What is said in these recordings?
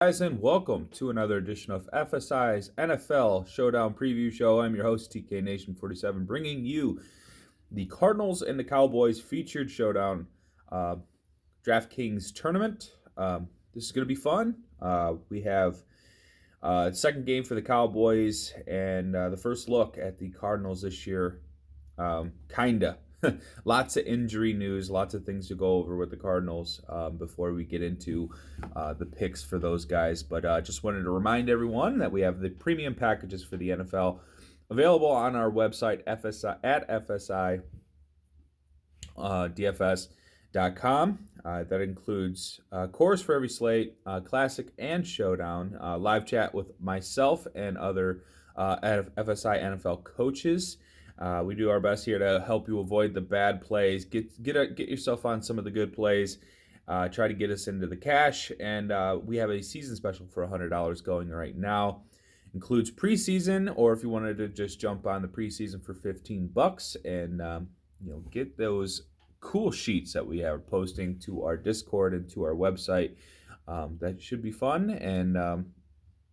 Guys, and welcome to another edition of FSI's NFL Showdown Preview Show. I'm your host, TK Nation 47, bringing you the Cardinals and the Cowboys featured Showdown uh, DraftKings tournament. This is going to be fun. We have second game for the Cowboys and the first look at the Cardinals this year. Kinda. Lots of injury news, lots of things to go over with the Cardinals before we get into the picks for those guys. But just wanted to remind everyone that we have the premium packages for the NFL available on our website, FSI, at FSI DFS.com. That includes cores for every slate, classic and showdown, live chat with myself and other FSI NFL coaches. We do our best here to help you avoid the bad plays, get yourself on some of the good plays, try to get us into the cash, and we have a season special for $100 going right now. Includes preseason, or if you wanted to just jump on the preseason for $15 and get those cool sheets that we are posting to our Discord and to our website. That should be fun, and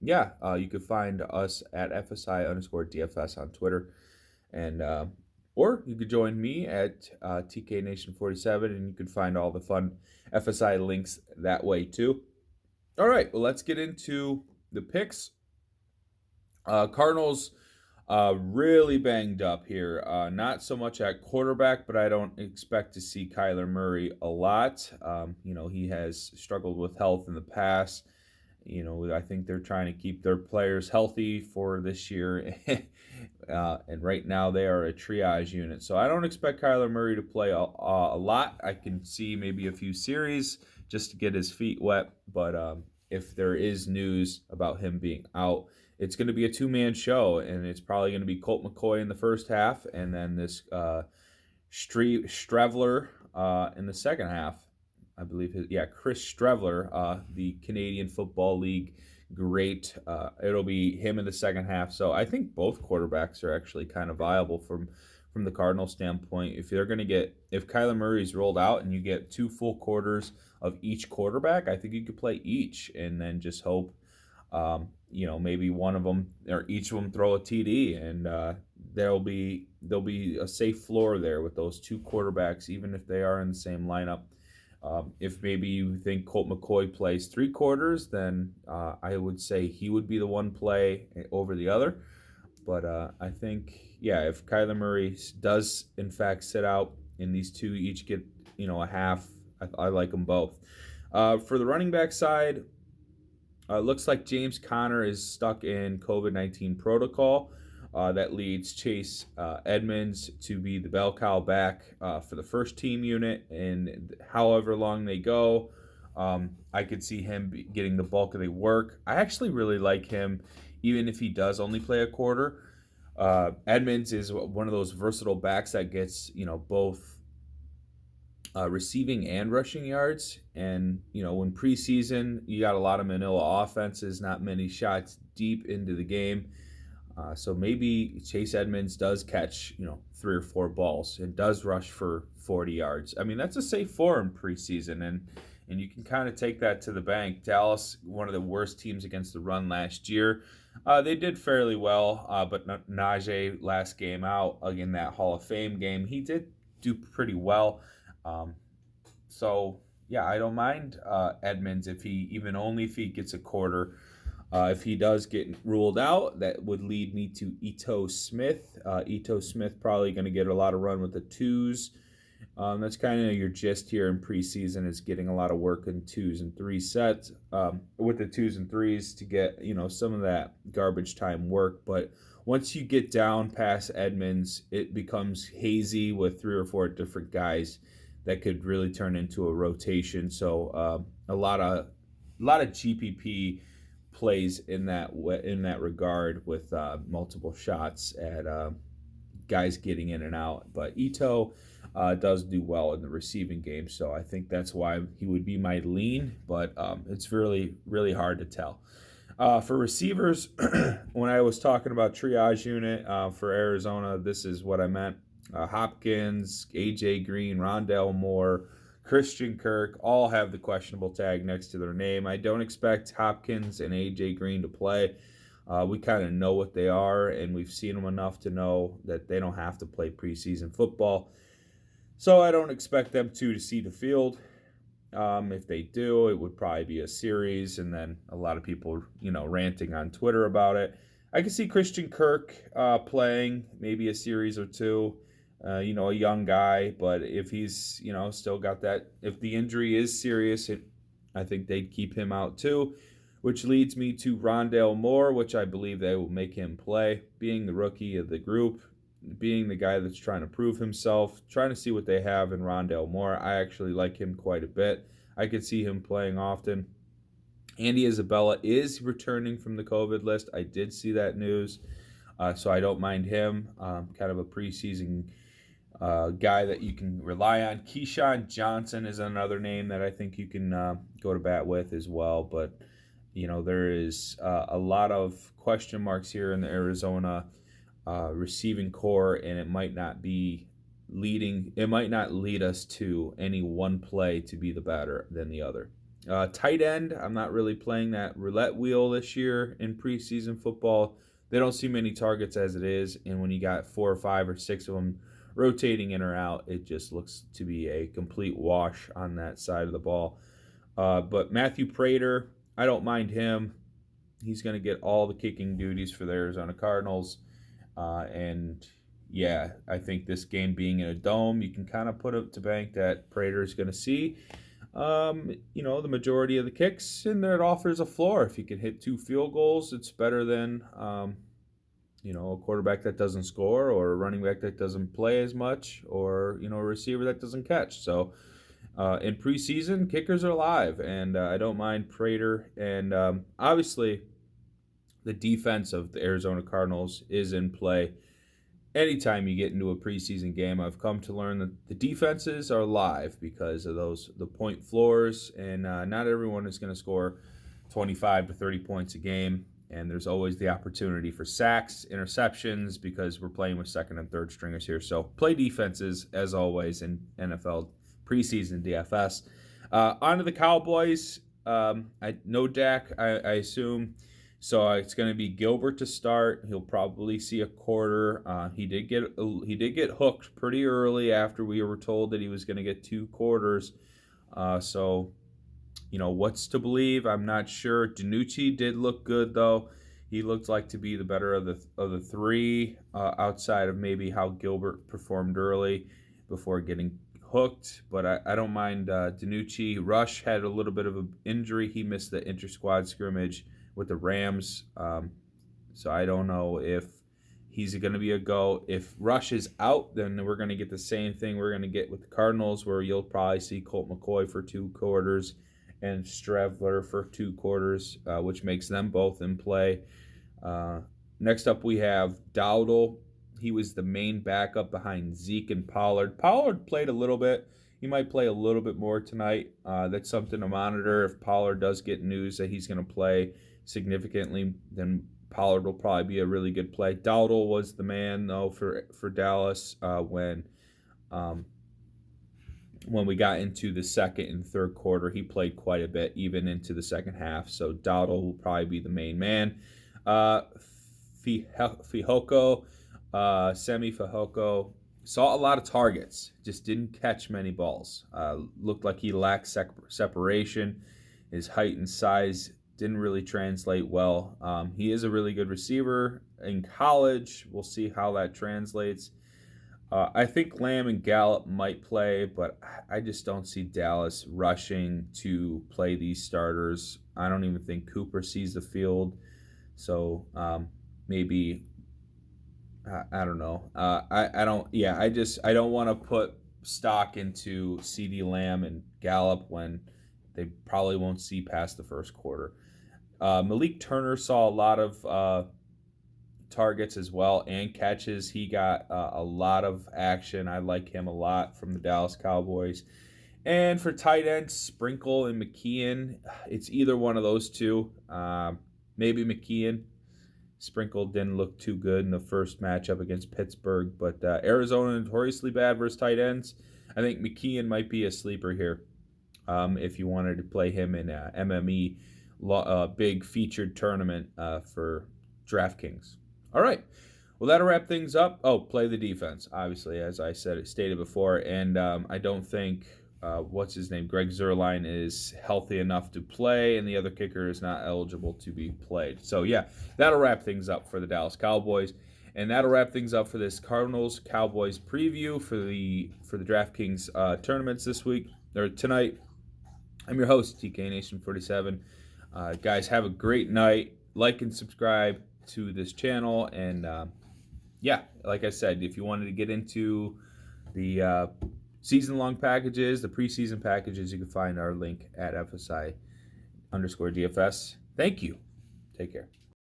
you could find us at FSI_DFS on Twitter. And or you could join me at TK Nation 47, and you can find all the fun FSI links that way too. All right, well, let's get into the picks. Cardinals really banged up here. Not so much at quarterback, but I don't expect to see Kyler Murray a lot. He has struggled with health in the past. I think they're trying to keep their players healthy for this year. And right now they are a triage unit. So I don't expect Kyler Murray to play a lot. I can see maybe a few series just to get his feet wet. But if there is news about him being out, it's going to be a two-man show. And it's probably going to be Colt McCoy in the first half and then this Streveler in the second half. I believe Chris Streveler, the Canadian Football League great. It'll be him in the second half. So I think both quarterbacks are actually kind of viable from the Cardinal standpoint. If Kyler Murray's rolled out and you get 2 full quarters of each quarterback, I think you could play each and then just hope, maybe one of them or each of them throw a TD, and there'll be a safe floor there with those 2 quarterbacks, even if they are in the same lineup. If maybe you think Colt McCoy plays 3 quarters, then I would say he would be the one play over the other. But I think, if Kyler Murray does in fact sit out and these 2 each get, a half, I like them both. For the running back side, looks like James Conner is stuck in COVID-19 protocol. That leads Chase Edmonds to be the bell cow back for the first team unit, and however long they go, I could see him getting the bulk of the work. I actually really like him, even if he does only play a quarter. Edmonds is one of those versatile backs that gets both receiving and rushing yards, and when preseason you got a lot of Manila offenses, not many shots deep into the game. So maybe Chase Edmonds does catch, 3 or 4 balls and does rush for 40 yards. I mean, that's a safe floor in preseason, and you can kind of take that to the bank. Dallas, one of the worst teams against the run last year. They did fairly well, but Najee last game out, again, that Hall of Fame game, he did do pretty well. I don't mind Edmonds if he gets a quarter. If he does get ruled out, that would lead me to Ito Smith. Ito Smith probably going to get a lot of run with the 2s. That's kind of your gist here in preseason, is getting a lot of work in 2s and 3 sets with the 2s and 3s to get some of that garbage time work. But once you get down past Edmonds, it becomes hazy with 3 or 4 different guys that could really turn into a rotation. So a lot of GPP plays in that regard with multiple shots at guys getting in and out. But Ito does do well in the receiving game, so I think that's why he would be my lean, but it's really, really hard to tell. For receivers, when I was talking about triage unit for Arizona, this is what I meant. Hopkins, A.J. Green, Rondale Moore, Christian Kirk, all have the questionable tag next to their name. I don't expect Hopkins and A.J. Green to play. We kind of know what they are, and we've seen them enough to know that they don't have to play preseason football. So I don't expect them to see the field. If they do, it would probably be a series, and then a lot of people, ranting on Twitter about it. I can see Christian Kirk playing maybe a series or two. A young guy, but if he's, still got that, if the injury is serious, I think they'd keep him out too, which leads me to Rondale Moore, which I believe they will make him play, being the rookie of the group, being the guy that's trying to prove himself, trying to see what they have in Rondale Moore. I actually like him quite a bit. I could see him playing often. Andy Isabella is returning from the COVID list. I did see that news, so I don't mind him. Kind of a preseason guy that you can rely on. Keyshawn Johnson is another name that I think you can go to bat with as well. But, there is a lot of question marks here in the Arizona receiving core, and it might not lead us to any one play to be the better than the other. Tight end, I'm not really playing that roulette wheel this year in preseason football. They don't see many targets as it is, and when you got 4 or 5 or 6 of them rotating in or out, it just looks to be a complete wash on that side of the ball. But Matthew Prater, I don't mind him. He's going to get all the kicking duties for the Arizona Cardinals. And yeah, I think this game being in a dome, you can kind of put it to bank that Prater is going to see, the majority of the kicks, and that it offers a floor. If you can hit 2 field goals, it's better than, a quarterback that doesn't score, or a running back that doesn't play as much, or, a receiver that doesn't catch. So in preseason, kickers are live, and I don't mind Prater. And obviously, the defense of the Arizona Cardinals is in play. Anytime you get into a preseason game, I've come to learn that the defenses are live because of the point floors, and not everyone is going to score 25 to 30 points a game. And there's always the opportunity for sacks, interceptions, because we're playing with second and third stringers here. So play defenses, as always, in NFL preseason DFS. On to the Cowboys. No Dak, I assume. So it's going to be Gilbert to start. He'll probably see a quarter. He did get hooked pretty early after we were told that he was going to get 2 quarters. So what's to believe? I'm not sure. DiNucci did look good though. He looked like to be the better of the 3, outside of maybe how Gilbert performed early before getting hooked. But I don't mind DiNucci. Rush had a little bit of an injury. He missed the inter-squad scrimmage with the Rams. So I don't know if he's going to be a go. If Rush is out, then we're going to get the same thing we're going to get with the Cardinals, where you'll probably see Colt McCoy for 2 quarters and Strevler for 2 quarters, which makes them both in play. Next up, we have Dowdle. He was the main backup behind Zeke and Pollard. Pollard played a little bit. He might play a little bit more tonight. That's something to monitor. If Pollard does get news that he's going to play significantly, then Pollard will probably be a really good play. Dowdle was the man, though, for Dallas when we got into the second and third quarter. He played quite a bit, even into the second half. So Dowdle will probably be the main man. Semi Fehoko saw a lot of targets, just didn't catch many balls. Looked like he lacked separation. His height and size didn't really translate well. He is a really good receiver in college. We'll see how that translates. I think Lamb and Gallup might play, but I just don't see Dallas rushing to play these starters. I don't even think Cooper sees the field. So maybe, I don't know. I don't want to put stock into CD Lamb and Gallup when they probably won't see past the first quarter. Malik Turner saw a lot of targets as well and catches. He got a lot of action. I like him a lot from the Dallas Cowboys. And for tight ends, Sprinkle and McKeon, it's either one of those two. Maybe McKeon. Sprinkle didn't look too good in the first matchup against Pittsburgh, but Arizona notoriously bad versus tight ends. I think McKeon might be a sleeper here if you wanted to play him in a MME big featured tournament for DraftKings. All right. Well, that'll wrap things up. Oh, play the defense, obviously, as I stated before. And I don't think, what's his name, Greg Zuerlein is healthy enough to play, and the other kicker is not eligible to be played. So, yeah, that'll wrap things up for the Dallas Cowboys. And that'll wrap things up for this Cardinals-Cowboys preview for the DraftKings tournaments this week, or tonight. I'm your host, TK Nation 47. Guys, have a great night. Like and subscribe to this channel. And, yeah, like I said, if you wanted to get into the season-long packages, the preseason packages, you can find our link at FSI_DFS. Thank you. Take care.